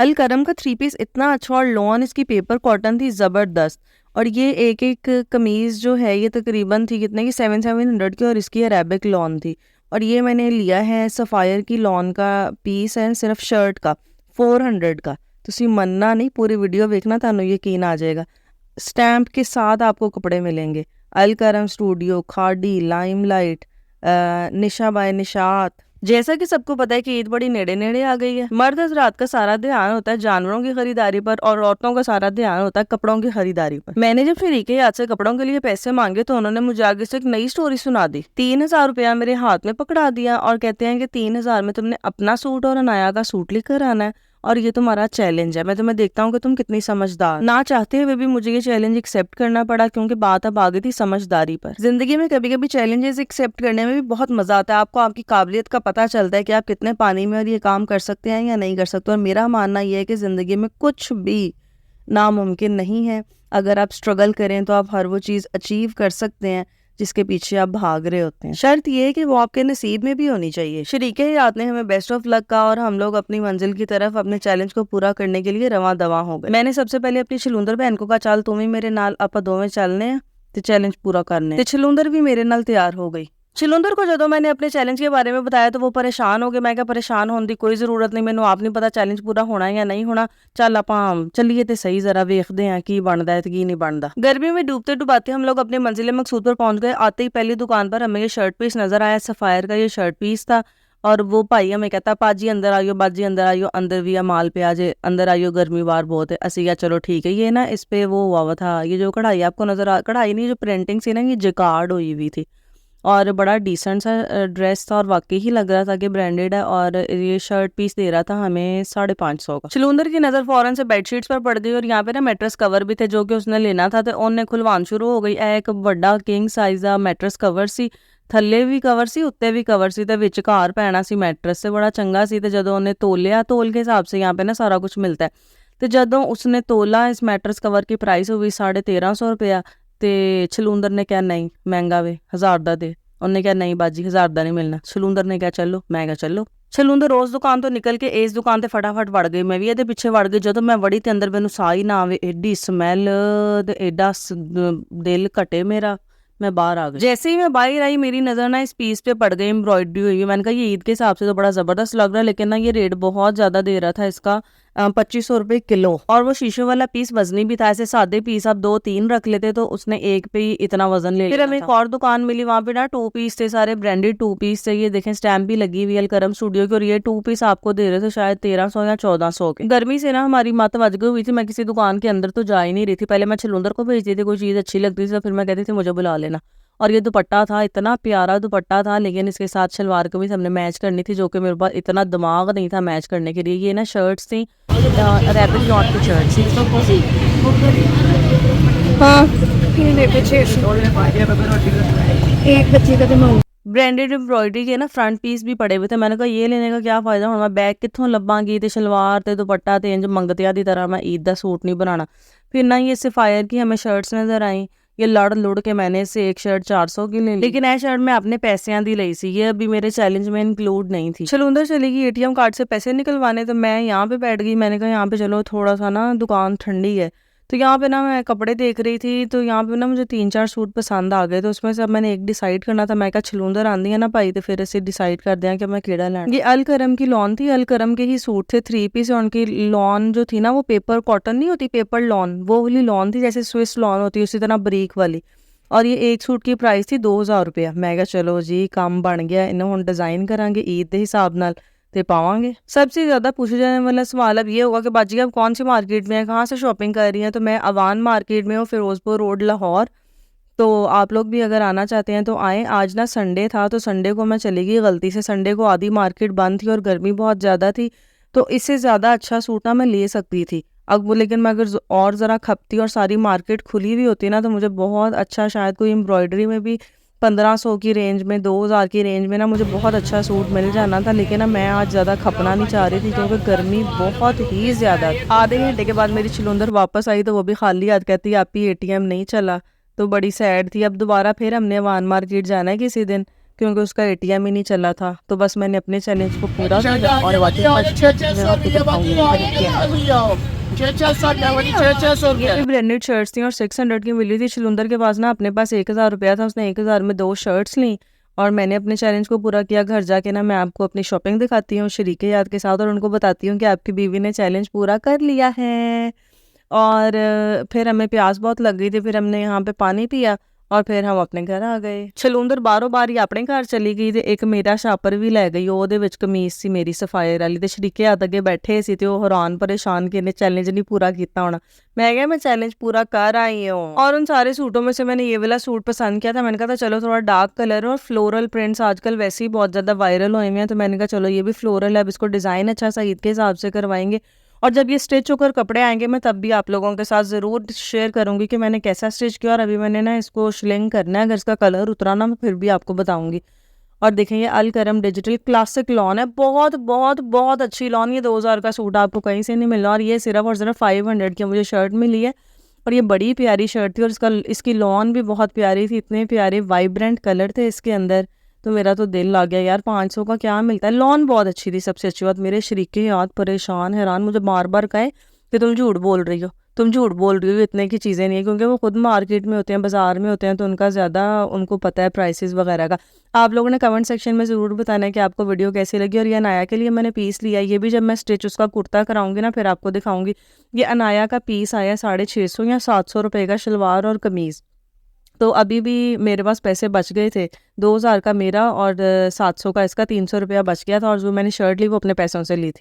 अल करम का 3 पीस इतना अच्छा और लॉन इसकी पेपर कॉटन थी ज़बरदस्त। और ये एक एक कमीज़ जो है ये तकरीबन थी कितने की 700 की, और इसकी अरेबिक लॉन थी। और ये मैंने लिया है सफ़ायर की लॉन का पीस है, सिर्फ शर्ट का 400 का। तुसी मनना नहीं, पूरी वीडियो देखना, थानू यकीन आ जाएगा। स्टैम्प के साथ आपको कपड़े मिलेंगे। अल करम स्टूडियो, खाड़ी, लाइमलाइट, निशा बाय निशात। जैसा कि सबको पता है कि ईद बड़ी नेड़े नेड़े आ गई है। मर्द हजरात का सारा ध्यान होता है जानवरों की खरीदारी पर, और औरतों का सारा ध्यान होता है कपड़ों की खरीदारी पर। मैंने जब शरीके याद से कपड़ों के लिए पैसे मांगे तो उन्होंने मुझे आगे से एक नई स्टोरी सुना दी। 3000 रुपया मेरे हाथ में पकड़ा दिया और कहते हैं कि 3000 में तुमने अपना सूट और अनाया का सूट लेकर आना है, और ये तुम्हारा चैलेंज है। मैं तुम्हें देखता हूँ कि तुम कितनी समझदार। ना चाहते हुए भी मुझे ये चैलेंज एक्सेप्ट करना पड़ा, क्योंकि बात अब आ गई थी समझदारी पर। जिंदगी में कभी कभी चैलेंजेस एक्सेप्ट करने में भी बहुत मजा आता है। आपको आपकी काबिलियत का पता चलता है कि आप कितने पानी में और ये काम कर सकते हैं या नहीं कर सकते। और मेरा मानना यह है कि जिंदगी में कुछ भी नामुमकिन नहीं है। अगर आप स्ट्रगल करें तो आप हर वो चीज़ अचीव कर सकते हैं जिसके पीछे आप भाग रहे होते हैं। शर्त यह है कि वो आपके नसीब में भी होनी चाहिए। शरीके हयात ने हमें बेस्ट ऑफ लक का, और हम लोग अपनी मंजिल की तरफ अपने चैलेंज को पूरा करने के लिए रवां दवा हो गए। मैंने सबसे पहले अपनी छलुंदर बहन को कहा, चल तुम ही मेरे नाल, आप दोवें चलने ते चैलेंज पूरा करने। ते छलुंदर भी मेरे नाल तैयार हो गई। छलुंदर को जदों मैंने अपने चैलेंज के बारे में बताया तो वो परेशान हो गए। मैं क्या, परेशान होने की कोई जरूरत नहीं, मैनू आप नहीं पता चैलेंज पूरा होना है या नहीं होना। चल आपां चलिए ते सही, जरा वेखदे हैं की बनदा है ते की नहीं बनदा। गर्मी में डूबते डुबाते हम लोग अपने मंजिल मकसूद पर पहुंच गए। आते ही पहली दुकान पर हमें ये शर्ट पीस नजर आया। सफायर का ये शर्ट पीस था, और वो भाई हमें कहता, पाजी अंदर आइयो, बाजी अंदर आइयो, अंदर भी माल पे आ जाए, अंदर आइयो, गर्मी बार बहुत है। असी या चलो ठीक है। ये ना इस पे वो हुआ था, ये जो कढ़ाई आपको नजर आ, कढ़ाई नहीं, जो प्रिंटिंग थी ना, ये जकार्ड हुई हुई थी, और बड़ा डिसेंट सा ड्रेस था, और वाकई ही लग रहा था कि ब्रांडेड है। और ये शर्ट पीस दे रहा था हमें 550 का। छलुंदर की नजर फौरन से बेडशीट्स पर पड़ गई, और यहाँ पे ना मैट्रेस कवर भी थे जो कि उसने लेना था, तो उन्हें खुलवान शुरू हो गई। एक बड़ा किंग साइज का मैट्रेस कवर सी, थल्ले भी कवर सी, उत्ते भी कवर सी, ते विच घर पैना सी मैट्रेस से, बड़ा चंगा सी। ते जदों उन्हें तोलिया, तोल के हिसाब से यहाँ पे ना सारा कुछ मिलता है, तो जदों उसने तोला इस मैट्रेस कवर की प्राइस हुई 1350 रुपया। ते छलुंदर ने कहा नहीं महंगा वे, 1000 दा दे। उन्हें कहा नहीं बाजी 1000 दा नहीं मिलना। छलुंदर ने कहा चलो, मैं कहा चलो। छलुंदर रोज दुकान तो निकल के इस दुकान ते फटाफट वड़ गई। मैं भी ਇਹਦੇ ਪਿੱਛੇ ਵੜ ਗਈ। ਜਦੋਂ ਮੈਂ ਵੜੀ ਤੇ ਅੰਦਰ ਮੈਨੂੰ ਸਾਹ ਹੀ ਨਾ ਆਵੇ, एडी स्मेल ਤੇ एडा दिल कटे मेरा। मैं बाहर आ गई। जैसे ही मैं बाहर आई मेरी नजर ना इस पीस पे पड़ गई, एम्ब्रॉयडरी हुई। मैंने कहा ये ईद के हिसाब से तो बड़ा जबरदस्त लग रहा है, लेकिन ना ये रेट बहुत ज्यादा दे रहा था इसका, 2500 रुपए किलो। और वो शीशे वाला पीस वजनी भी था। ऐसे सादे पीस आप 2-3 रख लेते तो उसने एक पे ही इतना वजन ले लिया। फिर हमें एक और दुकान मिली, वहां पे ना 2 पीस थे, सारे ब्रांडेड 2 पीस थे। ये देखें स्टैम्प भी लगी हुई अल करम स्टूडियो की, और ये 2 पीस आपको दे रहे थे शायद 1300 या 1400 के। गर्मी से ना हमारी मत वज गई हुई थी। मैं किसी दुकान के अंदर तो जा ही नहीं रही थी। पहले मैं छलुंदर को भेजती थी, कोई चीज अच्छी लगती थी तो फिर मैं कहती थी मुझे बुला लेना। और ये दुपट्टा था, इतना प्यारा दुपट्टा था, लेकिन इसके साथ शलवार को भी हमने मैच करनी थी, जो कि मेरे पास इतना दिमाग नहीं था मैच करने के लिए। ये ना शर्ट्स थी, अरेबिक नॉट की शर्ट थी। हाँ एक बच्चे का तो ब्रांडेड एम्ब्रॉयडरी के ना फ्रंट पीस भी पड़े हुए थे। मैंने कहा ये लेने का क्या फायदा, हुण मैं बैग कित्थों लब्भांगी, ते शलवार ते दुपट्टा ते इंज मंगतिया दी तरह मैं ईद दा सूट नहीं बनाना। फिर ना ये सफायर की हमें शर्ट्स नजर आई। ये लड़ लुड़ के मैंने से एक शर्ट 400 की ले ली, लेकिन यह शर्ट मैं अपने पैसियां दी लई सी, ये अभी मेरे चैलेंज में इंक्लूड नहीं थी। छलुंदर चली गई एटीएम कार्ड से पैसे निकलवाने, तो मैं यहाँ पे बैठ गई। मैंने कहा यहाँ पे चलो, थोड़ा सा ना दुकान ठंडी है। तो यहाँ पे ना मैं कपड़े देख रही थी, तो यहाँ पे ना मुझे 3-4 सूट पसंद आ गए, तो उसमें से अब मैंने एक डिसाइड करना था। मैं कहा छलुंदर आंदी है ना भाई, तो फिर इसे डिसाइड कर दिया कि मैं केड़ा लेना। ये अल करम की लॉन थी, अल करम के ही सूट थे 3 पीस। और उनकी लॉन जो थी ना वो पेपर कॉटन नहीं होती, पेपर लॉन, वो वाली लॉन थी जैसे स्विस लॉन होती है उसी तरह बरीक वाली। और ये एक सूट की प्राइस थी 2000 रुपया। मैं कहा चलो जी काम बन गया, इन्हें हम डिजाइन करांगे ईद के हिसाब नाल ते पावांगे। सबसे ज्यादा पूछे जाने वाला सवाल अब ये होगा कि बाजी आप कौन सी मार्केट में है, कहाँ से शॉपिंग कर रही हैं। तो मैं अवान मार्केट में हूँ, फिरोजपुर रोड, लाहौर। तो आप लोग भी अगर आना चाहते हैं तो आएँ। आज ना संडे था, तो संडे को मैं चली गई गलती से। संडे को आधी मार्केट बंद थी और गर्मी बहुत ज़्यादा थी, तो इससे ज़्यादा अच्छा सूट ना मैं ले सकती थी अब वो। लेकिन मैं अगर और ज़रा खपती और सारी मार्केट खुली हुई होती ना, तो मुझे बहुत अच्छा, शायद कोई एम्ब्रॉयडरी में भी 1500 की रेंज में, 2000 की रेंज में ना मुझे बहुत अच्छा सूट मिल जाना था। लेकिन ना मैं आज ज़्यादा खपना नहीं चाह रही थी, क्योंकि गर्मी बहुत ही ज़्यादा। आधे घंटे के बाद मेरी छलुंदर वापस आई, तो वो भी खाली हाथ कहती आप ही ATM नहीं चला, तो बड़ी सैड थी। अब दोबारा फिर हमने अवान मार्केट जाना है किसी दिन, क्योंकि उसका एटीएम ही नहीं चला था। तो बस मैंने अपने चैलेंज को पूरा किया और वापस मैं आपको दिखाऊंगी ये ब्रांडेड शर्ट्स थी और 600 की मिली थी। शलुंदर के पास ना अपने पास 1000 रुपया था, उसने 1000 में 2 शर्ट्स ली और मैंने अपने चैलेंज को पूरा किया। घर जाके ना मैं आपको अपनी शॉपिंग दिखाती हूँ शरीके याद के साथ और उनको बताती हूँ कि आपकी बीवी ने चैलेंज पूरा कर लिया है। और फिर हमें प्यास बहुत लग गई थी, फिर हमने यहाँ पे पानी पिया और फिर हम अपने घर आ गए। छलूंदर बारों बार ही अपने घर चली गई ਤੇ ਇੱਕ ਮੇਰਾ ਸ਼ਾਪਰ ਵੀ ਲੈ ਗਈ। ਉਹਦੇ ਵਿੱਚ ਕਮੀਜ਼ ਸੀ ਮੇਰੀ ਸਫਾਇਰ ਵਾਲੀ ਤੇ ਸ਼ਰੀਕੇ ਹੱਥ ਅੱਗੇ ਬੈਠੇ ਸੀ ਤੇ ਉਹ ਹੈਰਾਨ परेशान कि इन्हें चैलेंज नहीं पूरा किया होना। मैं क्या मैं चैलेंज पूरा कर आई हूँ। और उन सारे सूटों में से मैंने ये वाला सूट पसंद किया था। मैंने कहा था चलो थोड़ा डार्क कलर और फ्लोरल प्रिंट्स आजकल वैसे ही बहुत ज़्यादा वायरल हुए हैं, तो मैंने कहा चलो ये भी फ्लोरल है, अब इसको डिज़ाइन अच्छा सा ईद के हिसाब से करवाएंगे। और जब ये स्टिच होकर कपड़े आएंगे मैं तब भी आप लोगों के साथ ज़रूर शेयर करूंगी कि मैंने कैसा स्टिच किया। और अभी मैंने ना इसको श्लिंग करना है, अगर इसका कलर उतरा ना मैं फिर भी आपको बताऊंगी। और देखें ये अल करम डिजिटल क्लासिक लॉन है, बहुत बहुत बहुत अच्छी लॉन। ये 2000 का सूट आपको कहीं से नहीं मिल रहा और ये सिर्फ और सिर्फ 500 की मुझे शर्ट मिली है। और ये बड़ी प्यारी शर्ट थी और इसकी लॉन भी बहुत प्यारी थी, इतने प्यारे वाइब्रेंट कलर थे इसके अंदर। तो मेरा तो दिल आ गया यार, 500 का क्या मिलता है। लॉन बहुत अच्छी थी। सबसे अच्छी बात, मेरे शरीके याद परेशान हैरान मुझे बार बार कहे कि तुम झूठ बोल रही हो, तुम झूठ बोल रही हो, इतने की चीज़ें नहीं है, क्योंकि वो खुद मार्केट में होते हैं, बाजार में होते हैं, तो उनका ज़्यादा उनको पता है प्राइसेस वगैरह का। आप लोगों ने कमेंट सेक्शन में ज़रूर बताना है कि आपको वीडियो कैसी लगी। और ये अनाया के लिए मैंने पीस लिया, ये भी जब मैं स्टिच उसका कुर्ता कराऊंगी ना फिर आपको दिखाऊंगी। ये अनाया का पीस आया 650 या 700 रुपये का, शलवार और कमीज़। तो अभी भी मेरे पास पैसे बच गए थे, 2000 का मेरा और 700 का इसका, 300 रुपया बच गया था और जो मैंने शर्ट ली वो अपने पैसों से ली थी।